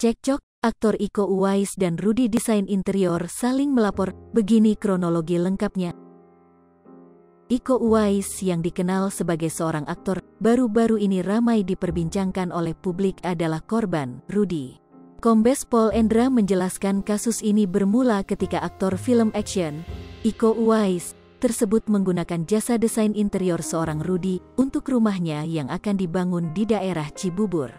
cekcok, aktor Iko Uwais dan Rudy desain interior saling melapor. Begini kronologi lengkapnya. Iko Uwais yang dikenal sebagai seorang aktor, baru-baru ini ramai diperbincangkan oleh publik adalah korban, Rudy. Kombes Pol Endra menjelaskan kasus ini bermula ketika aktor film action, Iko Uwais, tersebut menggunakan jasa desain interior seorang Rudy untuk rumahnya yang akan dibangun di daerah Cibubur.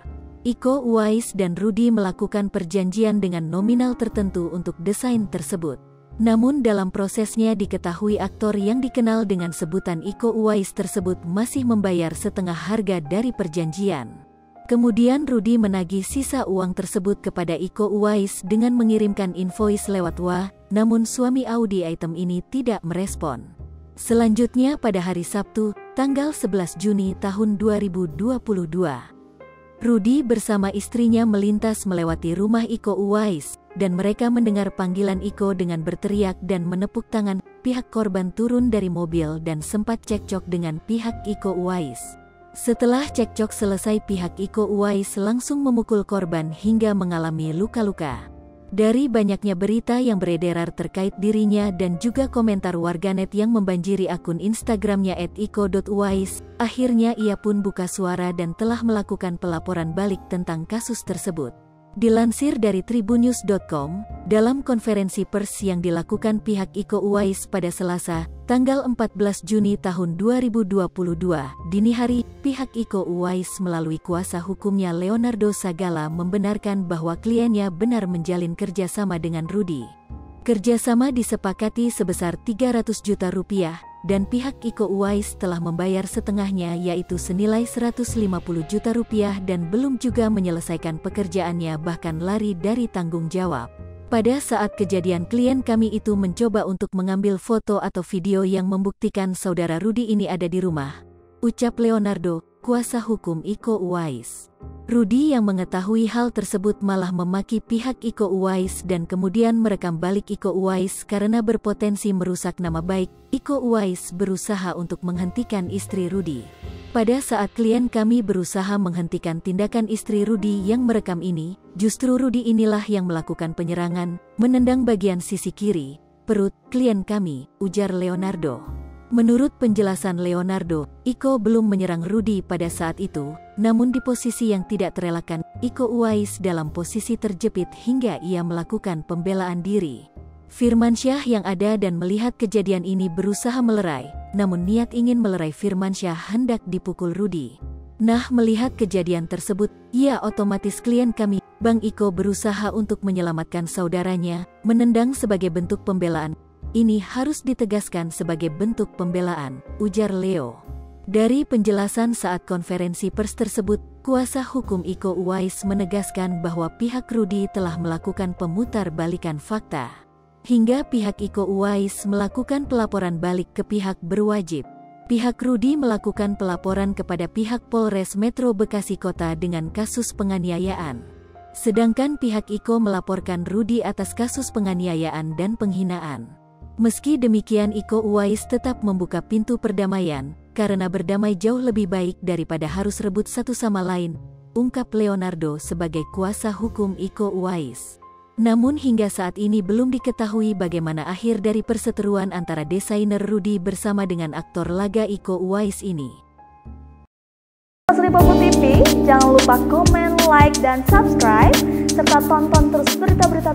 Iko Uwais dan Rudy melakukan perjanjian dengan nominal tertentu untuk desain tersebut. Namun dalam prosesnya diketahui aktor yang dikenal dengan sebutan Iko Uwais tersebut masih membayar setengah harga dari perjanjian. Kemudian Rudy menagih sisa uang tersebut kepada Iko Uwais dengan mengirimkan invoice lewat WA, namun suami Audi item ini tidak merespon. Selanjutnya pada hari Sabtu, tanggal 11 Juni tahun 2022. Rudy bersama istrinya melintas melewati rumah Iko Uwais, dan mereka mendengar panggilan Iko dengan berteriak dan menepuk tangan. Pihak korban turun dari mobil dan sempat cekcok dengan pihak Iko Uwais. Setelah cekcok selesai, pihak Iko Uwais langsung memukul korban hingga mengalami luka-luka. Dari banyaknya berita yang beredar terkait dirinya dan juga komentar warganet yang membanjiri akun Instagramnya @iko.uwais, akhirnya ia pun buka suara dan telah melakukan pelaporan balik tentang kasus tersebut. Dilansir dari tribunnews.com, dalam konferensi pers yang dilakukan pihak Iko Uwais pada Selasa, tanggal 14 Juni tahun 2022, dini hari, pihak Iko Uwais melalui kuasa hukumnya Leonardo Sagala membenarkan bahwa kliennya benar menjalin kerjasama dengan Rudy. Kerjasama disepakati sebesar 300 juta rupiah, dan pihak Iko Uwais telah membayar setengahnya yaitu senilai 150 juta rupiah dan belum juga menyelesaikan pekerjaannya bahkan lari dari tanggung jawab. Pada saat kejadian klien kami itu mencoba untuk mengambil foto atau video yang membuktikan saudara Rudy ini ada di rumah, ucap Leonardo, kuasa hukum Iko Uwais. Rudy yang mengetahui hal tersebut malah memaki pihak Iko Uwais dan kemudian merekam balik Iko Uwais karena berpotensi merusak nama baik. Iko Uwais berusaha untuk menghentikan istri Rudy. Pada saat klien kami berusaha menghentikan tindakan istri Rudy yang merekam ini, justru Rudy inilah yang melakukan penyerangan, menendang bagian sisi kiri, perut, klien kami, ujar Leonardo. Menurut penjelasan Leonardo, Iko belum menyerang Rudy pada saat itu, namun di posisi yang tidak terelakkan, Iko Uwais dalam posisi terjepit hingga ia melakukan pembelaan diri. Firmansyah yang ada dan melihat kejadian ini berusaha melerai, namun niat ingin melerai Firmansyah hendak dipukul Rudy. Nah, melihat kejadian tersebut, ya otomatis klien kami, Bang Iko berusaha untuk menyelamatkan saudaranya, menendang sebagai bentuk pembelaan. Ini harus ditegaskan sebagai bentuk pembelaan, ujar Leo. Dari penjelasan saat konferensi pers tersebut, kuasa hukum Iko Uwais menegaskan bahwa pihak Rudy telah melakukan pemutarbalikan fakta. Hingga pihak Iko Uwais melakukan pelaporan balik ke pihak berwajib. Pihak Rudy melakukan pelaporan kepada pihak Polres Metro Bekasi Kota dengan kasus penganiayaan. Sedangkan pihak Iko melaporkan Rudy atas kasus penganiayaan dan penghinaan. Meski demikian, Iko Uwais tetap membuka pintu perdamaian, karena berdamai jauh lebih baik daripada harus rebut satu sama lain, ungkap Leonardo sebagai kuasa hukum Iko Uwais. Namun hingga saat ini belum diketahui bagaimana akhir dari perseteruan antara desainer Rudy bersama dengan aktor laga Iko Uwais ini. Sri Popo TV, jangan lupa komen, like, dan subscribe, serta tonton terus berita-berita